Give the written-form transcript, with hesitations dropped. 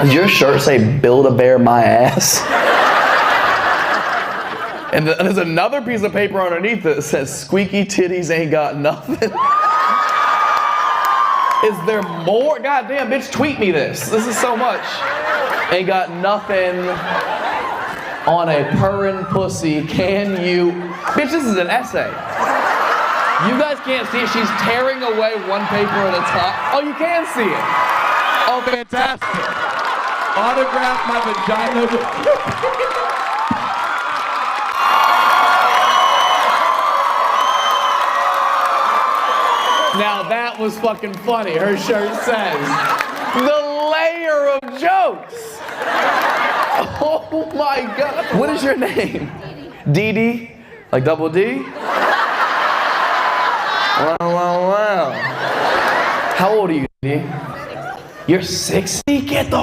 Does your shirt say Build-A-Bear my ass? And there's another piece of paper underneath that says squeaky titties ain't got nothing. Is there more? Goddamn, bitch, tweet me this. This is so much. Ain't got nothing on a purrin' pussy. Can you? Bitch, this is an essay. You guys can't see it. She's tearing away one paper at a time. Oh, you can see it. Oh, fantastic. Autograph my vagina. Now that was fucking funny, her shirt says. The layer of jokes. Oh my God. What is your name? Dee Dee? Like double D? Wow. How old are you, Dee? You're 60? Get the